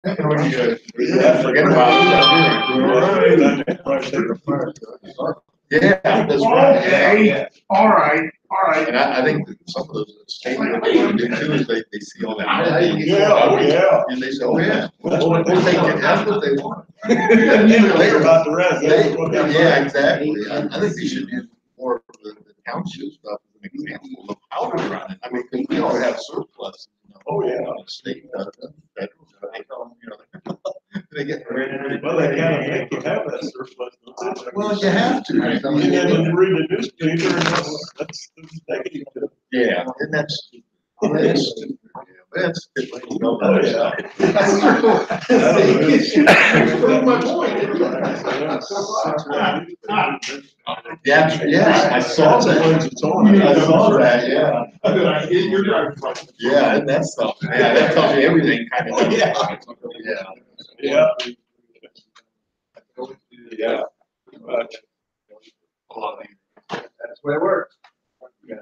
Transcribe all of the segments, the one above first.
Forget about it. Yeah, that's right. Okay, all right. And I think that some of those states, what they want to do too is they see all that. And they say, oh, yeah. Well, they can, that's what they want. They're about the rest. Yeah, exactly. I think they should use more of the township stuff as an example of how to run it. I mean, because we all have surplus. Oh, yeah. State does, federal does, they tell them, they get. Well, they kind of make you have that surplus. Well, you have to. And then when you read the newspaper, that's negative. Yeah, and that's stupid. That's stupid. That's stupid. Oh, yeah. Yeah, I saw that. I saw that, yeah. Yeah, and that's something. Yeah, that tells you everything kind of. Yeah. Yeah. Yeah. But That's the way it works. Yeah.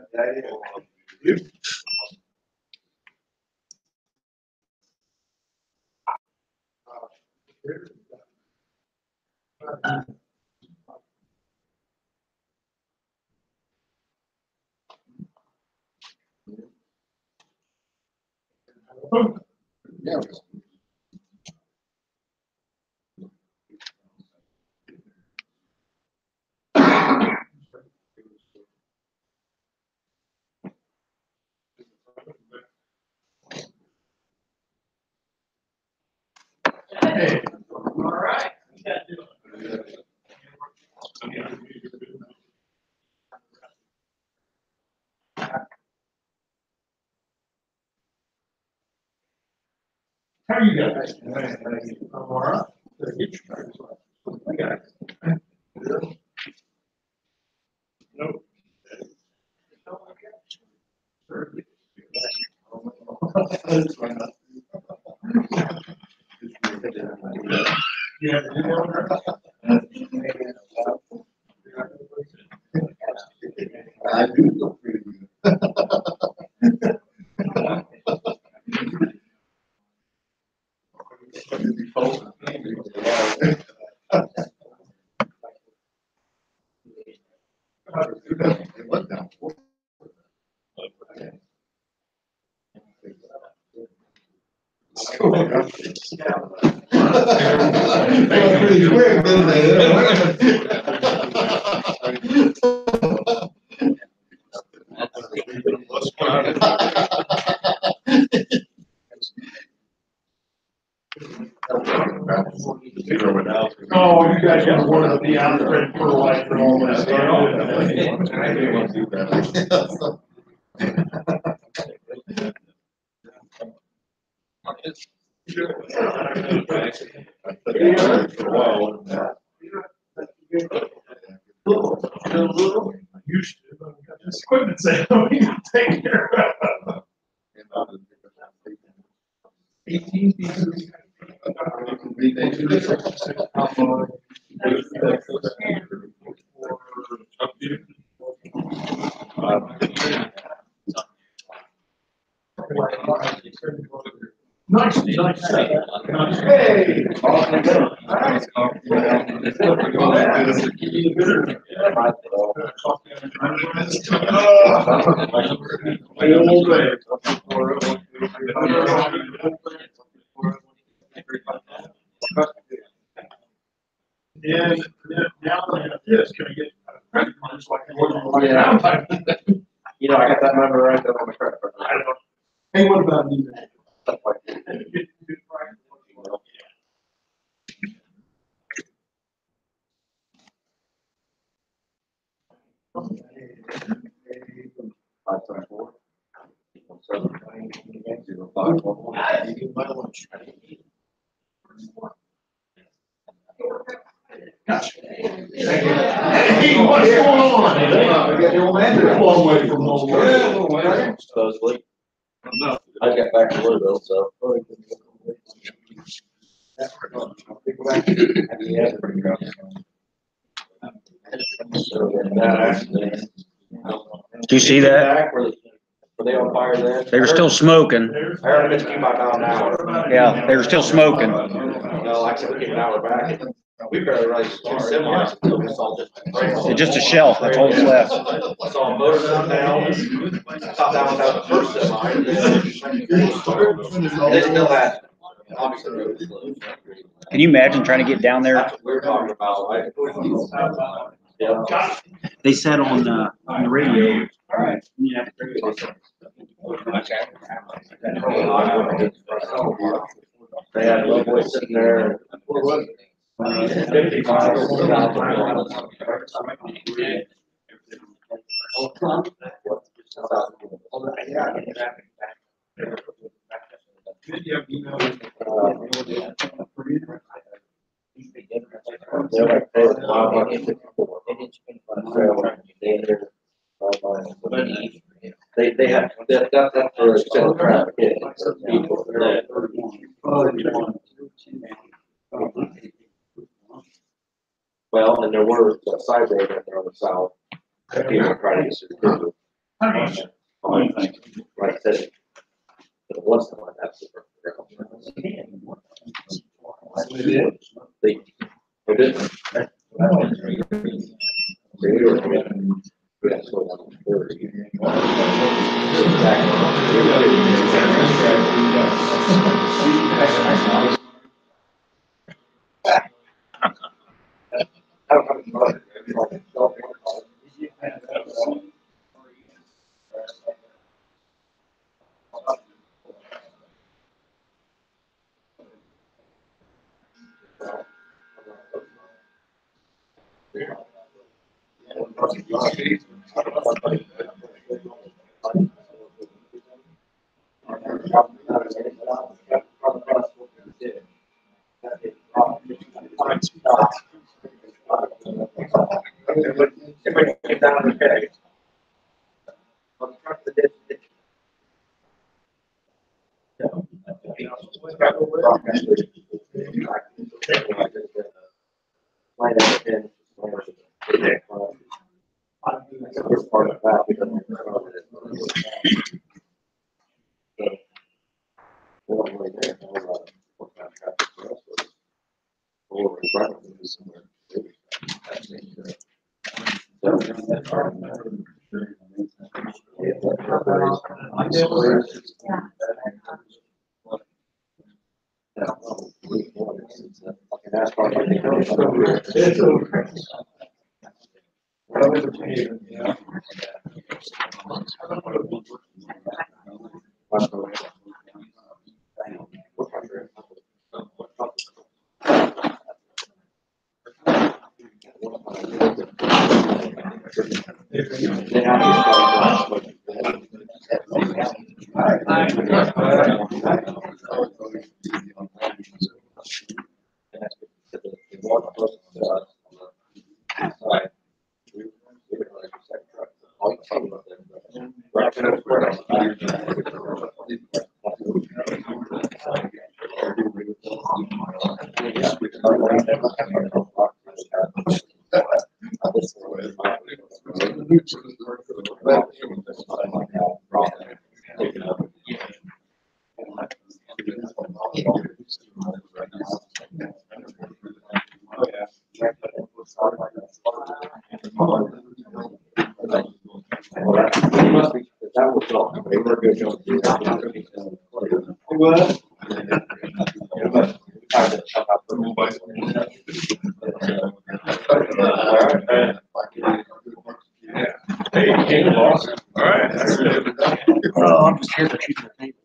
Hey, all right. How are you guys? All right. I got it. Nope. Yeah. I do feel pretty good. Pretty quick, didn't Oh, you guys are one of the out for life for all this. Used to, but we got this equipment set up, we can take care of it. 18 pieces. Nice. Hey. And now I have this, can I get credit cards like I was? You know, I got that number right there on my credit card. I don't know. Hey, what about you? Stuff like that. Five times four. 7, 0, 5, 1, 1. Gotcha. Hey, what's going on? I got your old man You're a long way from home. Supposedly. I got back to Louisville, so. Do you see that? For Were they on fire then? They were still smoking. There's- I heard them at 50 miles an hour. Yeah, they were still smoking. No, like I said, we came an hour back. We barely raced 2 semis until we saw just. It's just a shelf, that's all that's left. I saw a motor come down. I thought that was out the first semi. They still had, obviously, the road was closed. Can you imagine trying to get down there? That's what we were talking about, like. Yeah. They said on the radio. They had a little boy sitting there. 50 miles. They're like, they were they have, that's where it's still traffic is. People that. Well, and there were a side road in there on the south. That people are trying to get through. Like I said, it was something like that. They didn't. They were coming. Yeah, so everybody came down on the peg. Part of that because Oh, I'm just here to keep the table.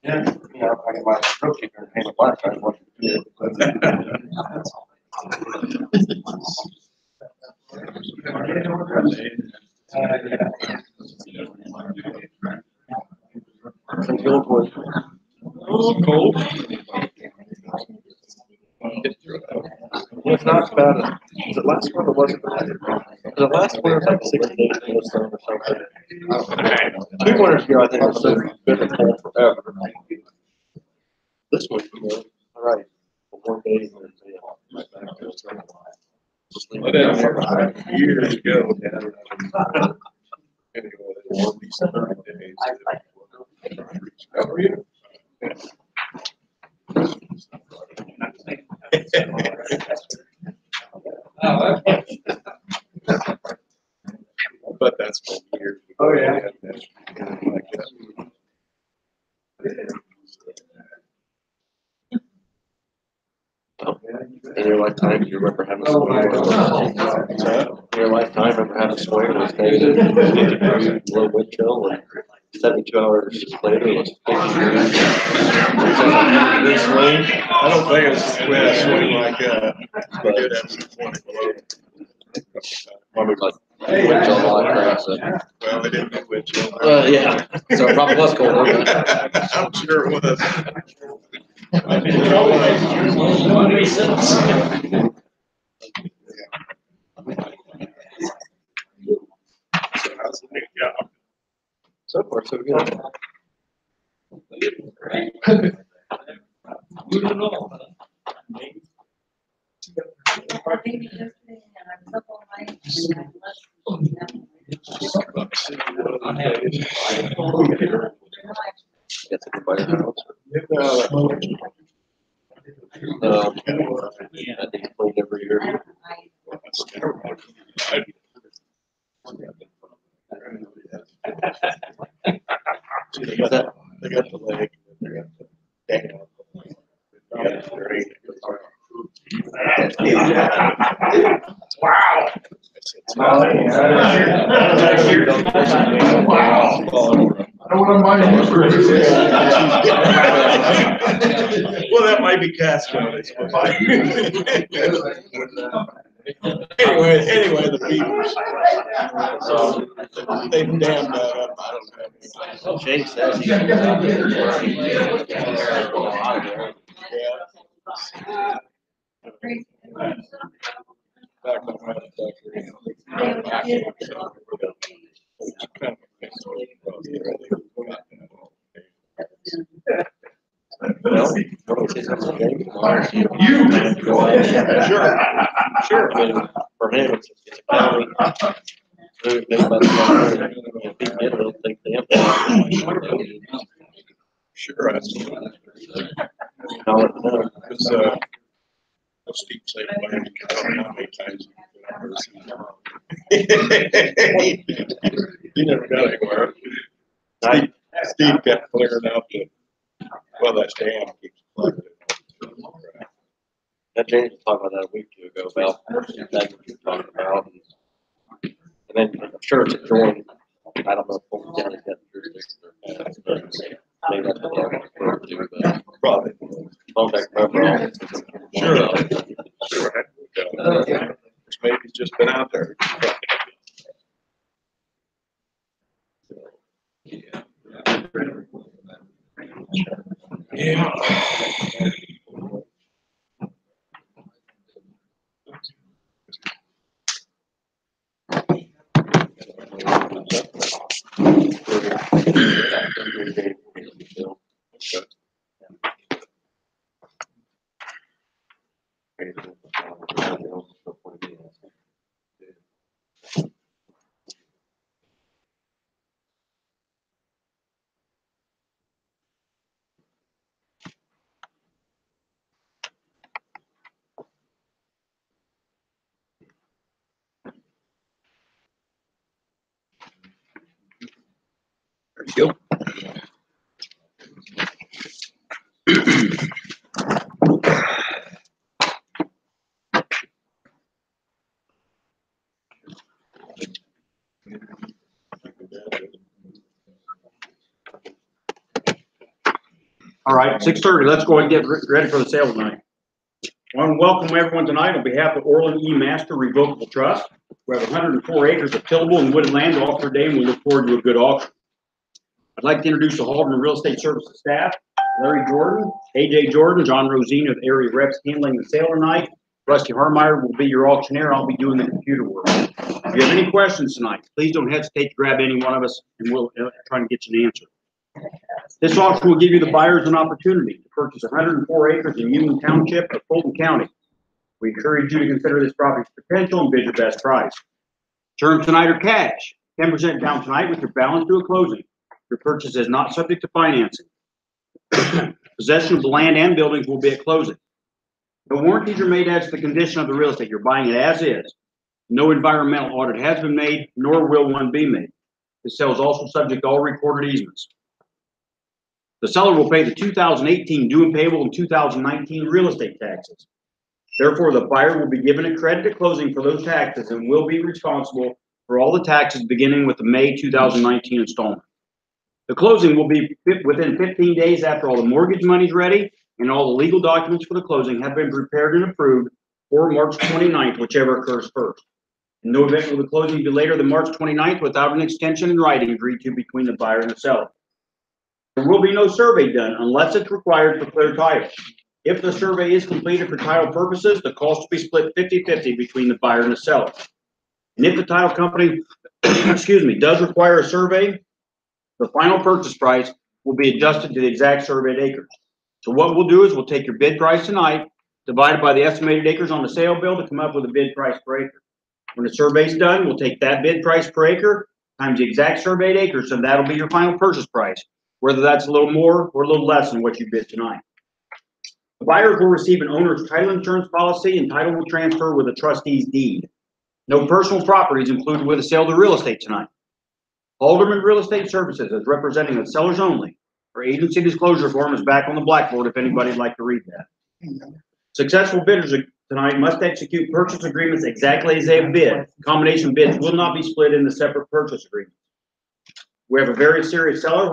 Yeah, you know, I got my throat kicker and hang a black guy watching it. Cold. It's not bad. Was it last one or was it the last one was like 6 days in the sun or something? 2 winters ago, I think it was so good and cold forever. This one, all right. 1 day. Well, that years ago. Anyway, at least 30 days. How are you? But that's been years ago. Oh, yeah. In your lifetime, do you remember having a swing? In your lifetime, remember having a swing that was negative 50 degrees, low wind chill, and 72 hours later it was 50 degrees? This swing, I don't think it's the way I swing like that. We did have some 20 below. Probably like wind chill all across it. Well, they didn't get wind chill. Yeah, so it probably was colder, but. I'm sure it was. So far, so good. Gets everybody out. I think it's played every year. They got the leg. They got the dam. They got the drain. Wow. I don't want to mind Well, that might be Castro. Anyway, the Beavers. So they dammed that up. I don't know. Shane says he's. Well, sure. I mean, for him, it's a county. If he get it, he'll take the impact. Sure, absolutely. I'll let him know. Because, Steve said, I can tell you how many times he never got anywhere. Steve kept clearing out that dam keeps flooding. That James was talking about that a week or two ago about that we were talking about. And then I'm sure it's a joint. I don't know if Fulton County's got jurisdiction or not, but maybe that's what they're referring to, but Probably. contact referral. Sure. Maybe he's just been out there. Yeah. There you go. All right, 6:30, let's go and get ready for the sale tonight. I want to welcome everyone tonight on behalf of Orland E. Master Revocable Trust. We have 104 acres of tillable and wooded land to offer today, and we look forward to a good auction. I'd like to introduce the Halderman Real Estate Services staff, Larry Jordan, AJ Jordan, John Rosine of area reps handling the sale tonight. Rusty Harmeyer will be your auctioneer. I'll be doing the computer work. If you have any questions tonight, please don't hesitate to grab any one of us, and we'll try to get you an answer. This auction will give you the buyers an opportunity to purchase 104 acres in Union Township of Fulton County. We encourage you to consider this property's potential and bid your best price. Terms tonight are cash, 10% down tonight with your balance due at closing. Your purchase is not subject to financing. Possession of the land and buildings will be at closing. No warranties are made as to the condition of the real estate. You're buying it as is. No environmental audit has been made, nor will one be made. The sale is also subject to all recorded easements. The seller will pay the 2018 due and payable in 2019 real estate taxes. Therefore, the buyer will be given a credit at closing for those taxes and will be responsible for all the taxes beginning with the May 2019 installment. The closing will be within 15 days after all the mortgage money is ready and all the legal documents for the closing have been prepared and approved, or March 29th, whichever occurs first. In no event will the closing be later than March 29th without an extension in writing agreed to between the buyer and the seller. There will be no survey done unless it's required for clear title. If the survey is completed for title purposes, the cost will be split 50-50 between the buyer and the seller. And if the title company, does require a survey, the final purchase price will be adjusted to the exact surveyed acres. So what we'll do is we'll take your bid price tonight, divide it by the estimated acres on the sale bill to come up with a bid price per acre. When the survey's done, we'll take that bid price per acre times the exact surveyed acres, and that'll be your final purchase price, whether that's a little more or a little less than what you bid tonight. The buyers will receive an owner's title insurance policy, and title will transfer with a trustee's deed. No personal property is included with the sale of the real estate tonight. Alderman Real Estate Services is representing the sellers only. Our agency disclosure form is back on the blackboard if anybody'd like to read that. Successful bidders tonight must execute purchase agreements exactly as they have bid. Combination bids will not be split into separate purchase agreements. We have a very serious seller,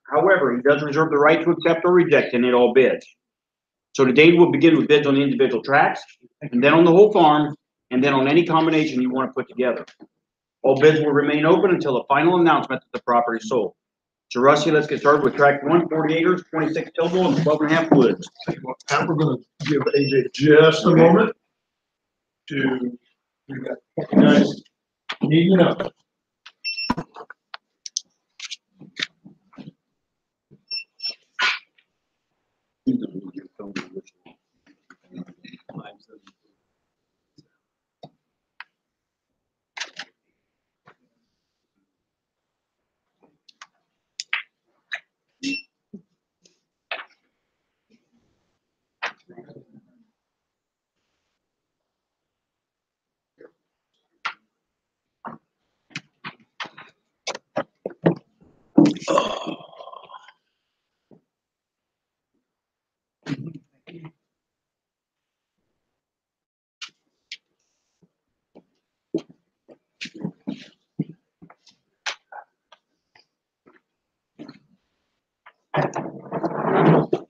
however, he does reserve the right to accept or reject any and all bids. So today we'll begin with bids on the individual tracts, and then on the whole farm, and then on any combination you want to put together. All bids will remain open until the final announcement that the property is sold. So Rusty, let's get started with tract 1, 40 acres, 26 tillable, and 12.5 woods. Now we're gonna give AJ just a moment to, we got you guys neating up.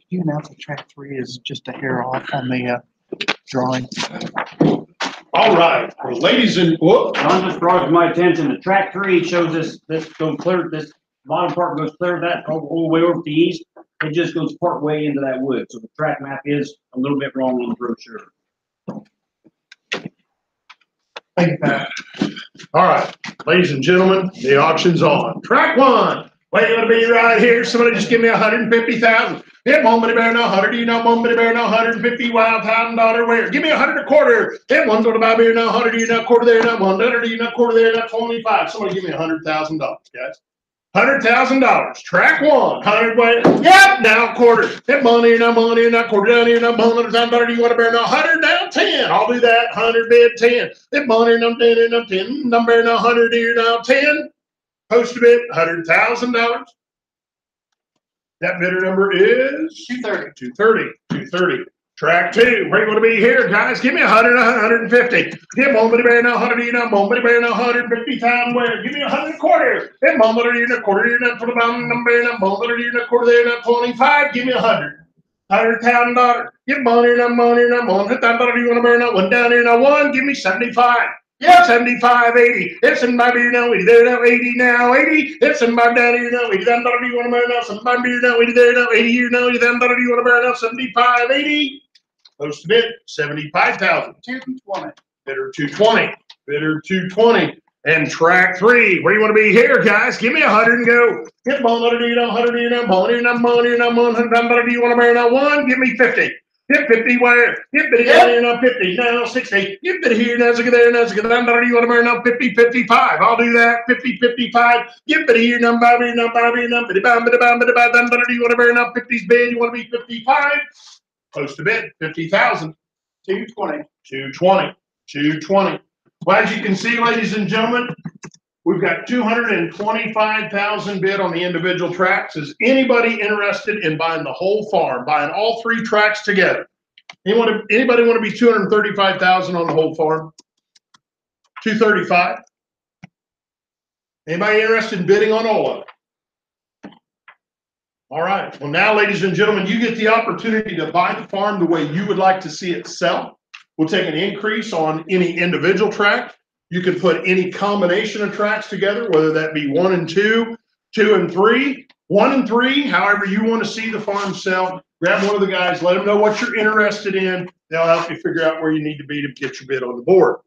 You announce that track 3 is just a hair off on the drawing. All right, well, ladies and, whoop, John just brought to my attention that track 3 shows this goes clear, this bottom part goes clear, that all the way over to the east. It just goes part way into that wood. So the track map is a little bit wrong on the brochure. thank you, Pat. All right, ladies and gentlemen, the auction's on. Track 1, wait, gonna be right here. Somebody just give me 150,000. It won't be bear no 100, you know, won't be bear no 150 wild $1,000 where. Give me 100 a quarter. It one's gonna buy beer no 100, you know, quarter there, not 100, you know, quarter there, not 25. Somebody give me $100,000, guys. $100,000. Track 1, 100 way. Yep, now quarter. That money, not quarter down here, not $100 $100. You want to bear no 100 down 10. I'll do that. 100 bid 10. That money, no 10, no 10. Number no 100 here now 10. Post a bid $100,000. That bidder number is 230. 230. Track 2. Where you want to be here, guys? Give me 100, 150. Give somebody bear no 100, you know, somebody bear no 150 times where. Give me 100 a quarter. If somebody you know quarter, you know, for the bottom number, no somebody you know quarter there, not 25. Give me 100. $100,000. Give money, no money, no money. $100,000. You want to bear no one down here, no one. Give me 75. Yeah, 75, 80. If somebody you know, 80 there now, 80 now, 80. If somebody down here, you know, $80,000. You want to bear now, somebody you know, 80 there now, 80 you know, $80,000. You want to bear now, 75, 80. Post bid 75,000. 220. Bidder 220. Bidder 220. And track 3, where do you want to be here, guys? Give me 100 and go. Get bone, 100, you know, 100, you know, bone, you know, bone, you know, bone, 100, do you want to bear now 1? Give me 50. Get 50 where? Get 50 down here now 50. Now 60. Get 50 here, now there, now do you want to bear now 50, 55. I'll do that. 50, 55. Get 50 here, now 5 here, now 5 here, now 50, do you want to bear now 50's bid? You want to be 55? Close to bid. 50,000. 220. 220. 220. Well, as you can see, ladies and gentlemen, we've got 225,000 bid on the individual tracks. Is anybody interested in buying the whole farm, buying all 3 tracks together? Anybody want to be 235,000 on the whole farm? 235? Anybody interested in bidding on all of it? All right. Well, now, ladies and gentlemen, you get the opportunity to buy the farm the way you would like to see it sell. We'll take an increase on any individual track. You can put any combination of tracks together, whether that be 1 and 2, 2 and 3, 1 and 3, however you want to see the farm sell. Grab one of the guys, let them know what you're interested in. They'll help you figure out where you need to be to get your bid on the board.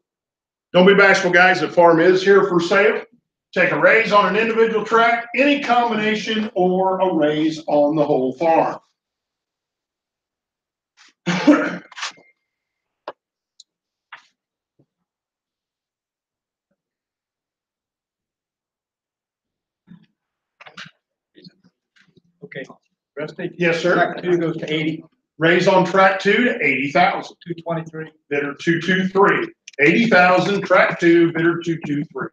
Don't be bashful, guys. The farm is here for sale. Take a raise on an individual track, any combination, or a raise on the whole farm. Okay, Rusty? Yes, sir. Track 2 goes to 80. Raise on track 2 to 80,000. 223. Bidder 223. 80,000, track 2, bidder 223.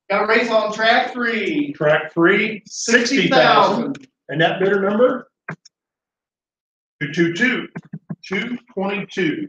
Got a raise on track 3. Track 3, 60,000. And that bidder number? 222. 222.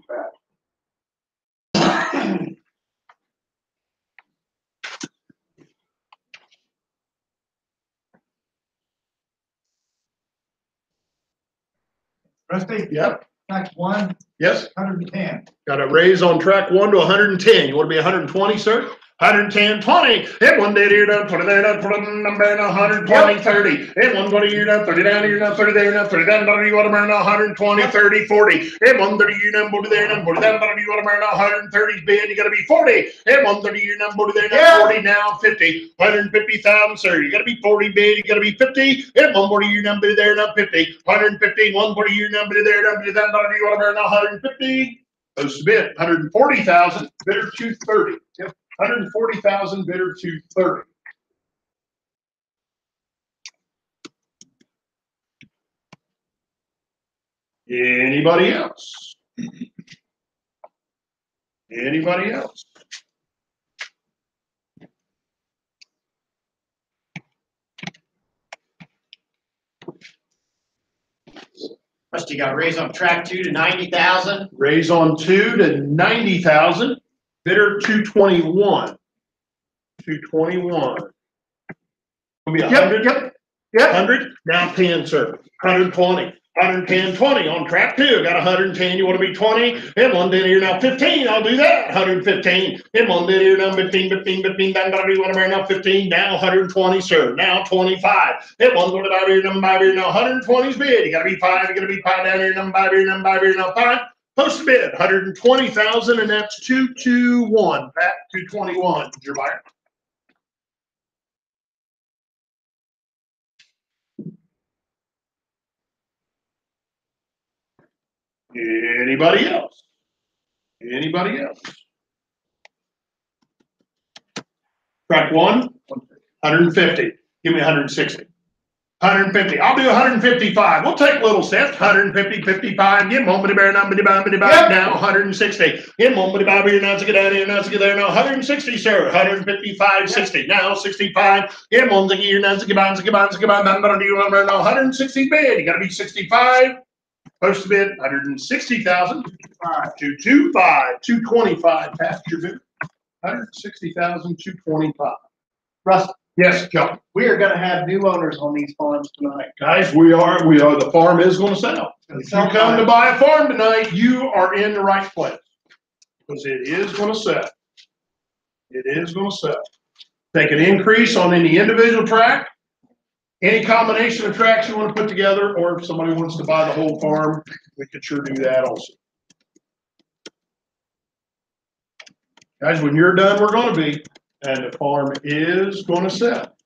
Rusty? Yep. Track 1, Yes. 110. Got a raise on track 1 to 110. You want to be 120, sir? 110, 20. Hit 1 day here, down, put it there, down, put it in, I'm burning 120, 30. Hit 120 here, down, 30 down here, down, 30 there, down, 30 down, you want to burn 120, 30, 40. Hit 130 here, down, put it there, down, put it down, you want to burn 130 bid, you got to be 40. Hit 130 here, down, put it there, down, 40, now 50. 150,000, sir. You got to be 40 bid, you got to be 50. Hit 140 here, down, put it there, down, 50. 150, 140 here, down, put it there, down, put it down, you want to burn 150. Post to bid, 140,000, bidder 230. Yep. 140,000, bidder 230. Anybody else? Anybody else? Rusty got a raise on track 2 to 90,000. Raise on 2 to 90,000. Bidder 221. 221. Will be 100. Yep. 100. Now 10, sir. 120. 110, 20 on track 2. Got 110. You want to be 20? And 1 day here now 15. I'll do that. 115. And 1 day here now 15, 15, 15. Down, you want to marry now 15. Now 120, sir. Now 25. And 1 go to 5 here, number 5 here now 120's bid. You got to be 5. You got to be 5 down here, number 5 here, number 5 here now 5. Post bid 120,000, and that's 221. Pat 221. Your buyer. Anybody else? Anybody else? Track 1, 150. Give me 160. 150. I'll do 155. We'll take little steps. 150, 55. Get one, bear, now 160. Get one, here, now to get out here, now to get there. Now 160, sir. 155, 60. Now 65. Get one, here, now to get on, now 160 bid. You got to be 65. Post bid 160,000. 225, 225. Past your bid. 160,000, 225. Russ, Yes, John. we are gonna have new owners on these farms tonight. Guys, we are, the farm is going to sell. If you come to buy a farm tonight, you are in the right place. Because it is going to sell. It is going to sell. Take an increase on any individual track, any combination of tracks you want to put together, or if somebody wants to buy the whole farm, we could sure do that also. Guys, when you're done, we're gonna be, and the farm is gonna sell.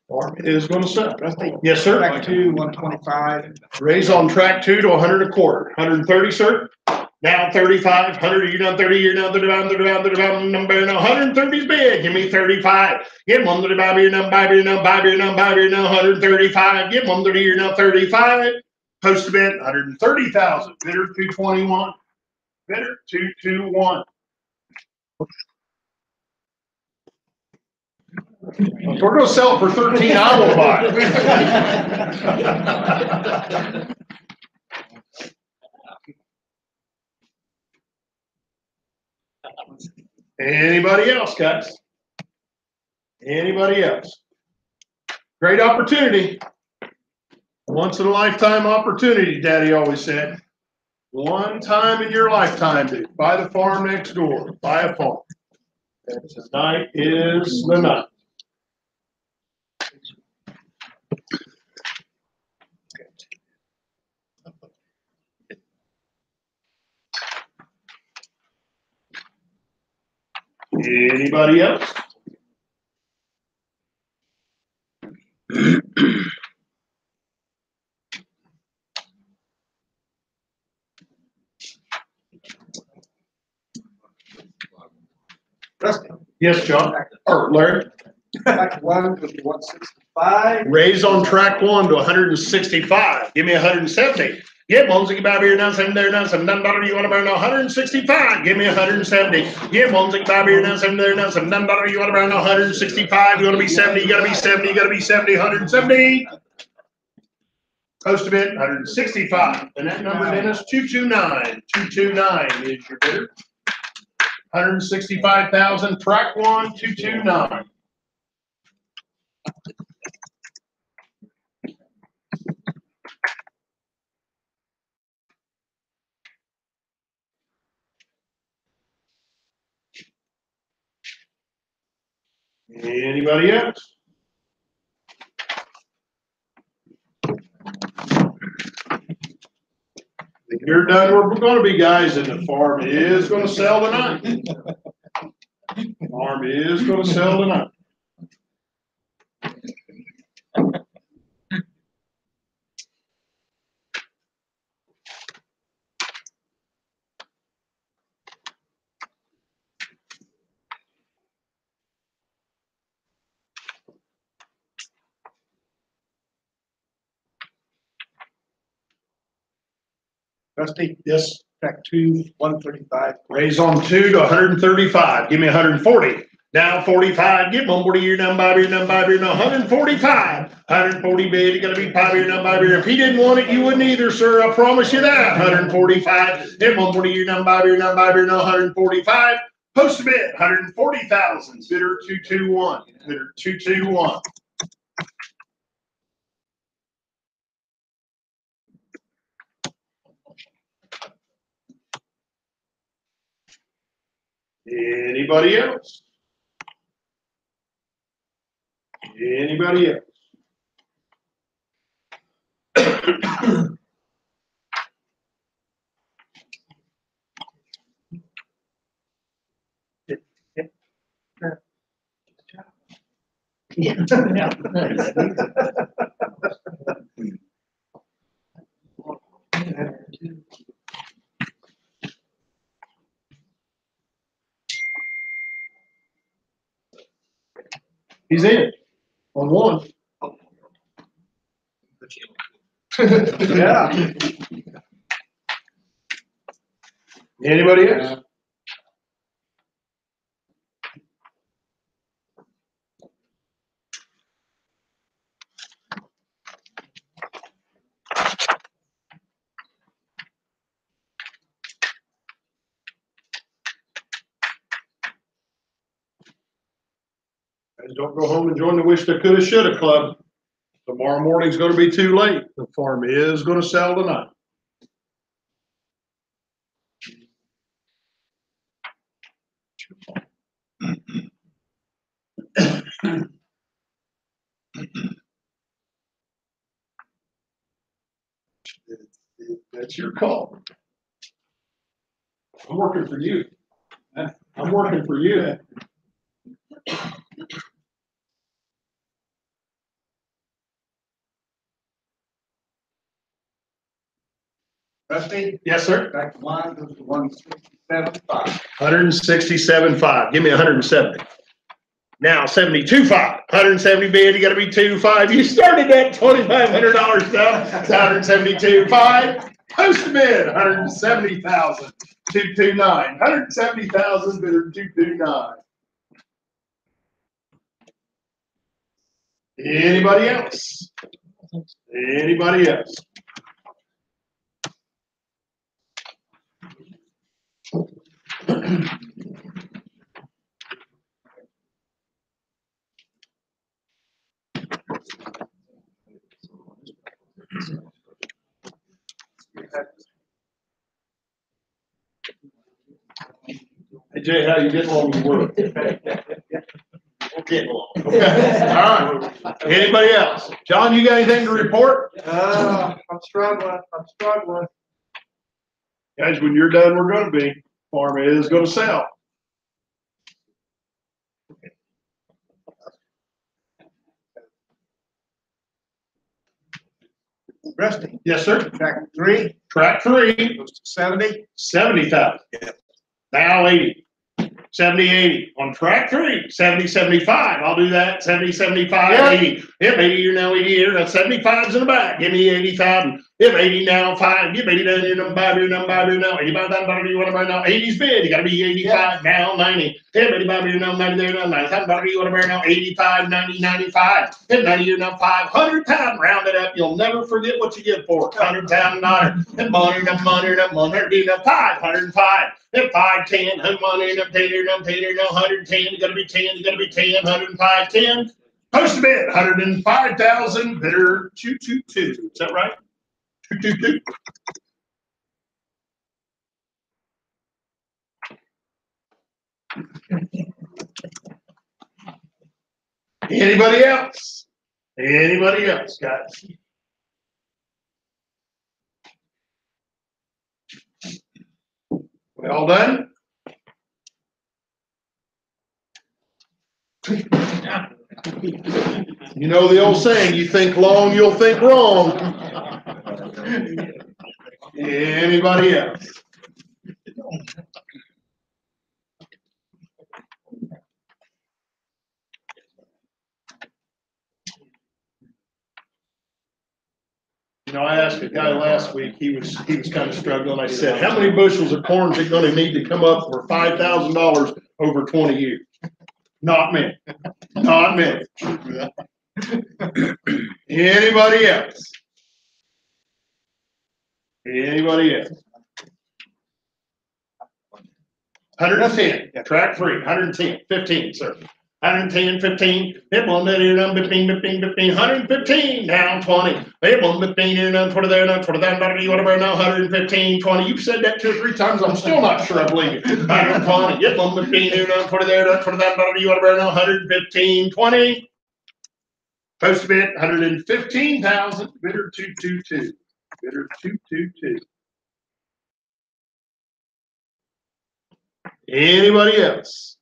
Farm is gonna sell. Yes, sir. Track 2, 125. Raise on track 2 to 100 a quarter. 130, sir. Now 35, 100, you're down 30, you're down 30, number now 130 is big. Give me 35. Get 135, you're now 5, you're now 5, you're now 5, you're now 135. Get 130, you're now 35. Post a bid, 130,000. Bidder 221. Bidder 221. If we're gonna sell it for 13, I will buy it. Anybody else, guys? Anybody else? Great opportunity. Once in a lifetime opportunity, Daddy always said. One time in your lifetime, dude. Buy the farm next door. Buy a farm. And tonight is the night. Anybody else? Rusty, Yes, John. Or Larry. track 1 to 165. Raise on track 1 to 165. Give me 170. Get one, get back here now, 7 there now, 7 done better. You want to burn 165? Give me 170. Get one, get back here now, 7 there now, 7 done better. You want to burn 165? You want to be 70? You got to be 70. You got to be 70. 170. Post a bid 165. The net number, Dennis, 229. 229 is your bidder. 165,000. Track 1, 229. Anybody else? If you're done, we're going to be, guys, and the farm is going to sell tonight. Farm is going to sell tonight. Rusty, Yes. track 2, 135. Raise on 2 to 135. Give me 140. Now 45. Get 140. You're down 5. You're down 5. You're down 145. 140 bid. You got to be 5. You're down 5. If he didn't want it, you wouldn't either, sir. I promise you that. 145. Get 140. You're down 5. You're down 5. You're down 145. Post a bid. 140,000. Bidder 221. Bidder 221. Anybody else? Anybody else? He's in on 1. Yeah. Anybody else? Guys, don't go home and join the Wish They Coulda Shoulda Club. Tomorrow morning's going to be too late. The farm is going to sell tonight. That's your call. I'm working for you. I'm working for you. Rusty, Yes, sir. track one goes to 167.5. 167.5. Give me 170. Now 72.5. 170 bid, you gotta be 2.5. You started that $2,500 stuff. It's 172.5. Post bid, 170,000. 229. 170,000 bidder 229. Anybody else? Anybody else? Hey Jay, how you getting along with work? Getting along. Okay, all right. Anybody else? John, you got anything to report? I'm struggling. Guys, when you're done, we're gonna be. Farm is gonna sell. Rusty, Yes, sir. track three Track 3, goes to 70. 70,000. Now 80. 70, 80. On track 3, 70, 75. I'll do that. 70, 75, Yeah. 80. If 80, you're now 80 here. That's 75's in the back. Give me 80,000. If 80 now 5, give 80 down here, number 5 here, number 5 here now. 85 down, $1, you want to buy now. 80's bid. You got to be 85 now, 90. If 85 here, now 90 there, now 95 $1, you want to buy now. 85, 90, 95. If 90 here, now 500,000. Round it up. You'll never forget what you get for it. $100,000. If money, enough money, enough money, enough 505. If 5, 10, and money, enough 10 here, enough 10 here, now 110. You got to be 10. You got to be 10. 105, 10. Post bid, 105,000, bidder 222. Is that right? 222. Anybody else? Anybody else, guys? We all done? You know the old saying, you think long, you'll think wrong. Anybody else? You know, I asked a guy last week, he was kind of struggling. I said, how many bushels of corn is it gonna need to come up for $5,000 over 20 years? Not many, not many. Anybody else? Anybody else? 110, track 3, 110, 15, sir. 110, 15, hit one there, down 15, 15, 15, 115, down 20. Hit one 15 here, down 20 there, down 20 down, whatever, now 115, 20. You've said that 2 or 3 times. I'm still not sure I believe you. 120, hit one 15 here, down 20 there, down 20 down, whatever, now 115, 20. Post bid, 115,000, bidder 222. Bidder 222. Anybody else?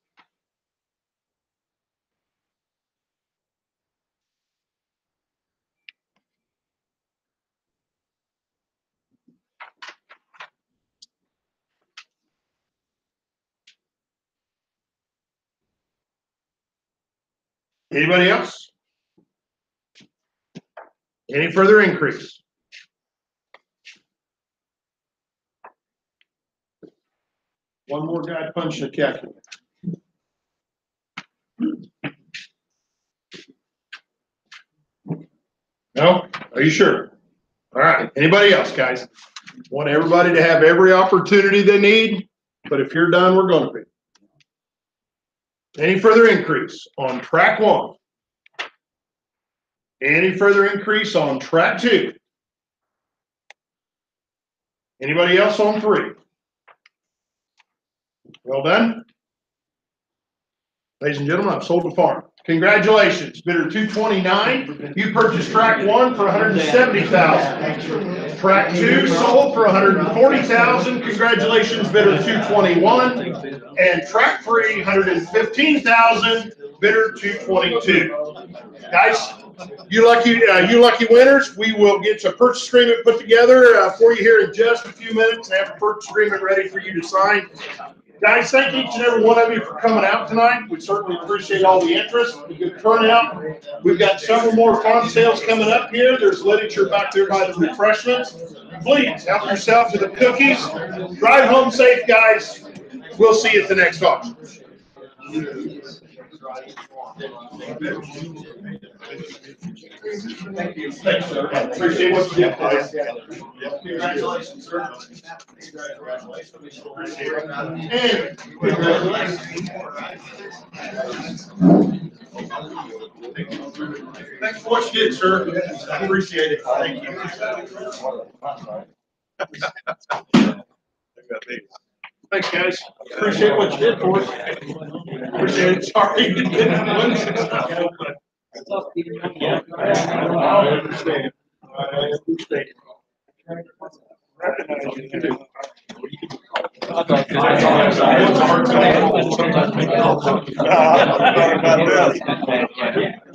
Anybody else? Any further increase? One more guy punching a calculator. No? Are you sure? All right. Anybody else, guys? Want everybody to have every opportunity they need, but if you're done, we're going to be. Any further increase on track 1? Any further increase on track 2? Anybody else on 3? Well done. Ladies and gentlemen, I've sold the farm. Congratulations, bidder 229. You purchased track 1 for $170,000. Track 2 sold for $140,000. Congratulations, bidder 221. And track 3, $115,000. Bidder 222. Guys, you lucky winners. We will get a purchase agreement put together for you here in just a few minutes. Have a purchase agreement ready for you to sign. Guys, thank each and every one of you for coming out tonight. We certainly appreciate all the interest, the good turnout. We've got several more farm sales coming up here. There's literature back there by the refreshments. Please help yourself to the cookies. Drive home safe, guys. We'll see you at the next auction. Thank you. Thanks, sir. Appreciate what you did, guys. Congratulations, sir. Congratulations. And thanks for what you did, sir. I appreciate it. Thank you. Thanks, guys. Appreciate what you did for us. Appreciate it. Sorry you didn't win. I understand. I understand.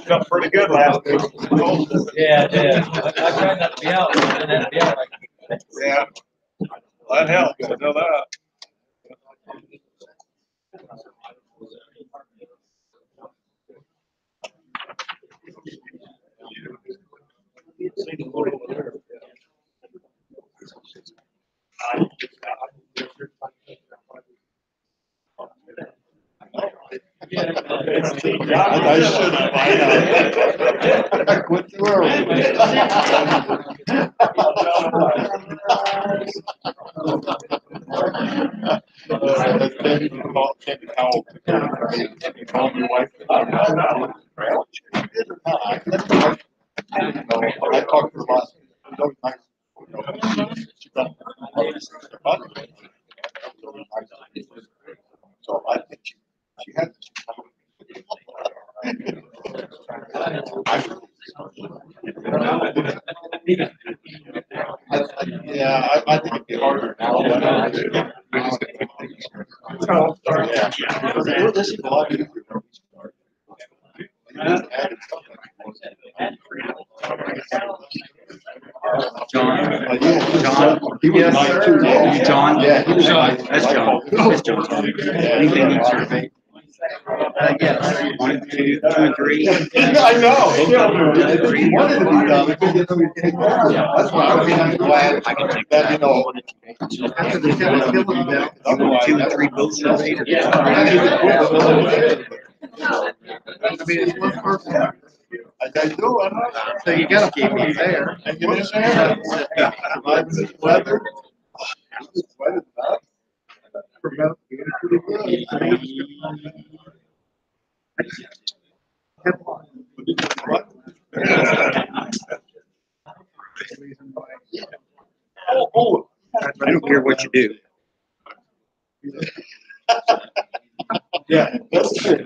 Felt pretty good last week. Yeah, I tried not to be out, but then I'd be out like. Yeah. That helps, I know that. I should have. I quit too early. Call your wife. I talked to her last. So I think she had. Yeah, I think it'd be harder now. Oh, sorry. Yeah. This is a lot easier. John. He was nice too. John? Yeah, he was nice. That's John. That's John. Anything you survey? Yes. 1, 2, 2 and 3. I know. He wanted to be done. That's why I'm glad I can take that, you know. After the otherwise, 2 and 3 both surveyed. Yeah. I mean, it's one person. I do, I know. So you gotta keep me there. And you understand? Surviving this weather. This weather's not. Pretty good. What? Oh. I don't care what you do. Yeah, that's true.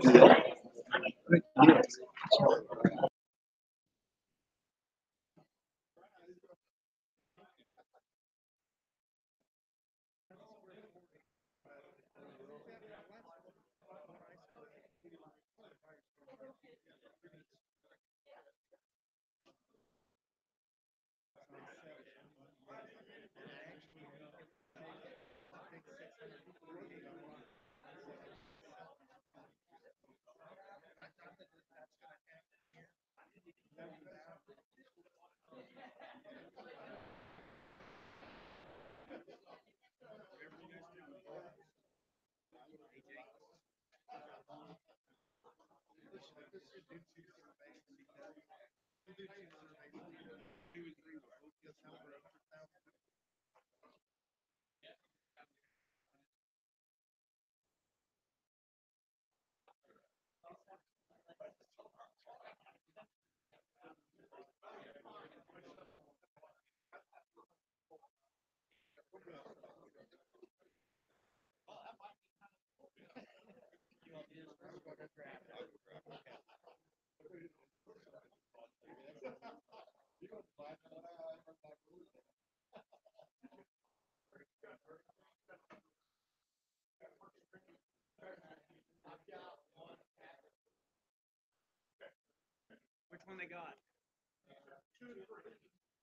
Which one they got?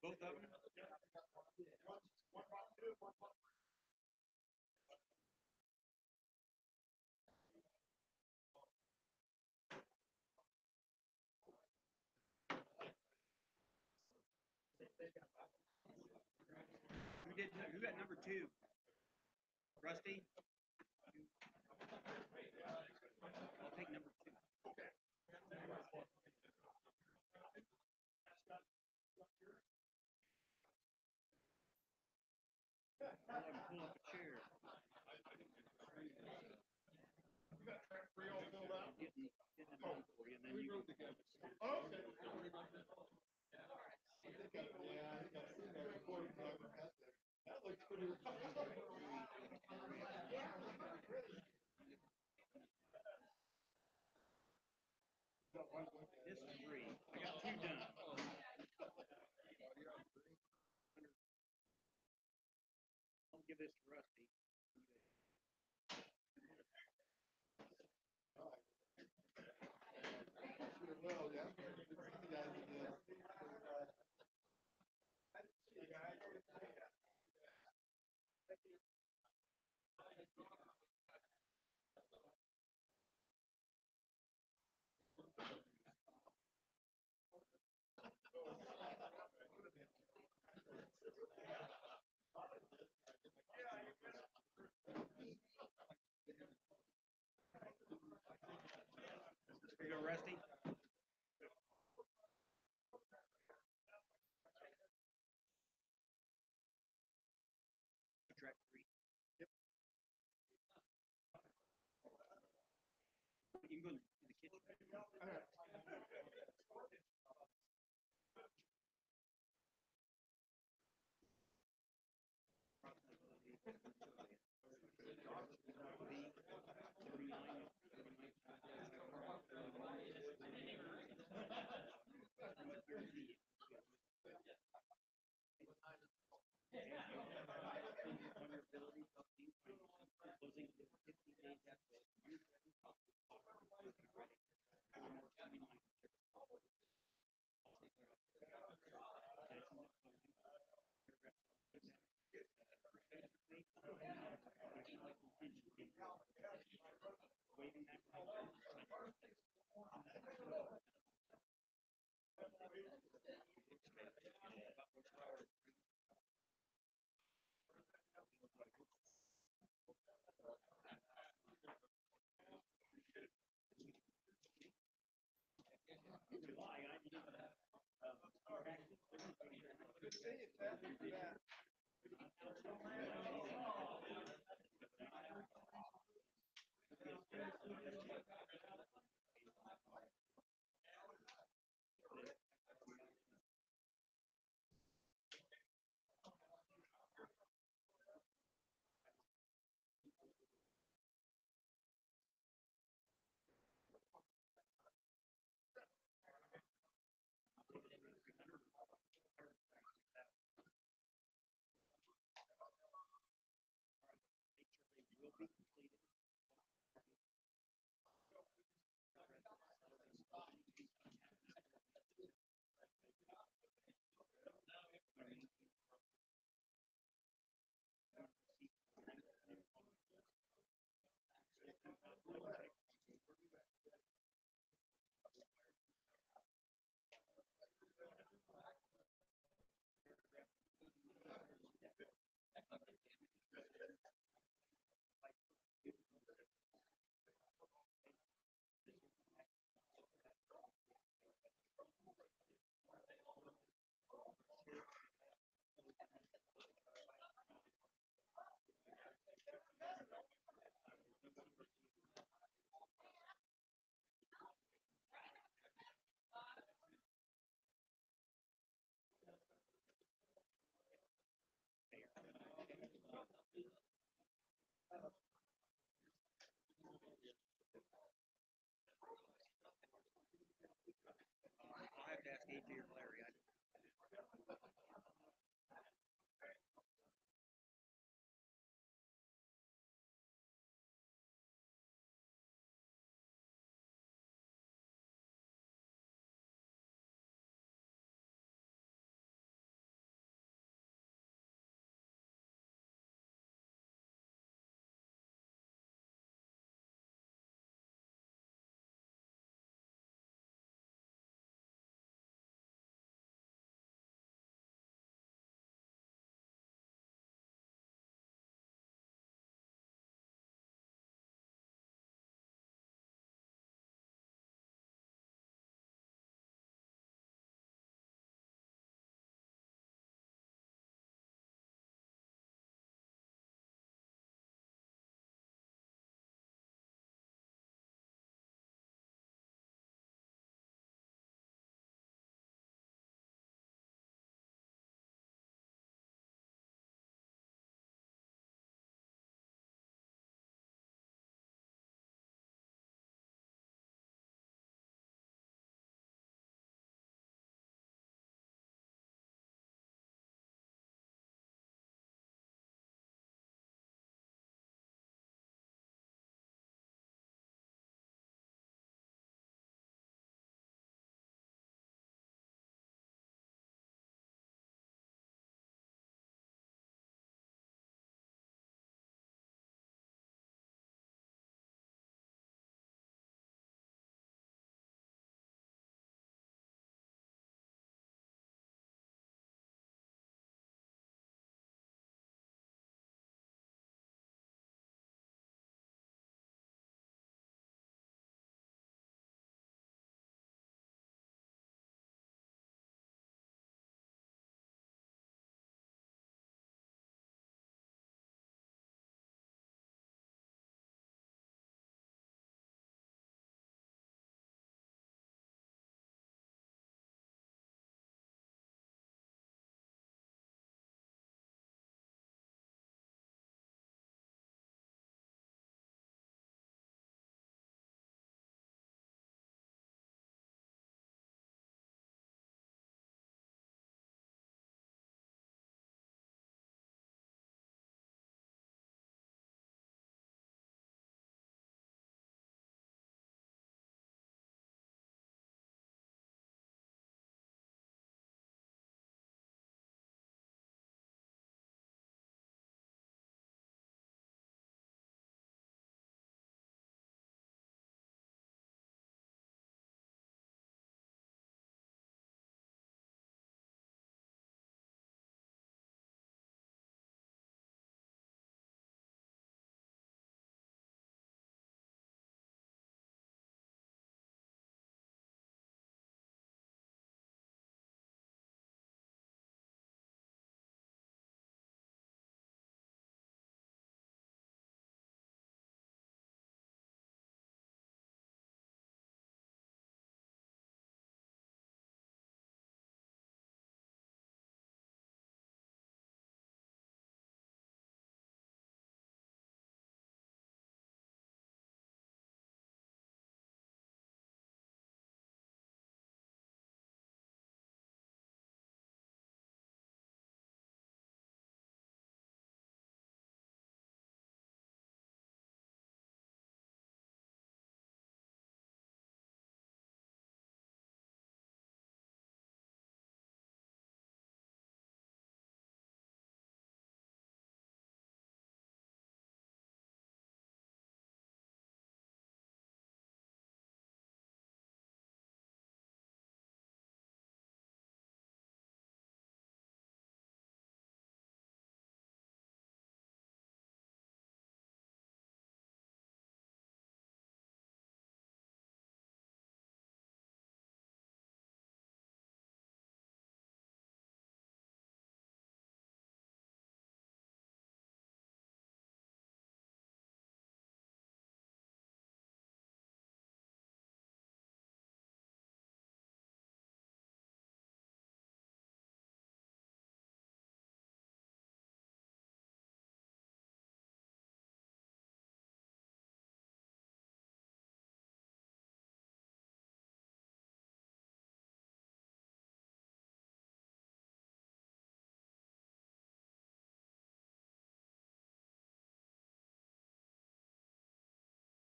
Both of them? Who got number 2? Rusty? I'll take number 2. I'll have him pull up a chair. You got track 3 all filled out? Getting it on for you, and then you can. Okay. Yeah, I think I've seen that before. That looks pretty. This is 3. I got 2 done. I'll give this to Rusty. Well, yeah. Here you go, Rusty. Track 3. Yep. You can go to the kitchen. I'll have to ask AJ or Larry.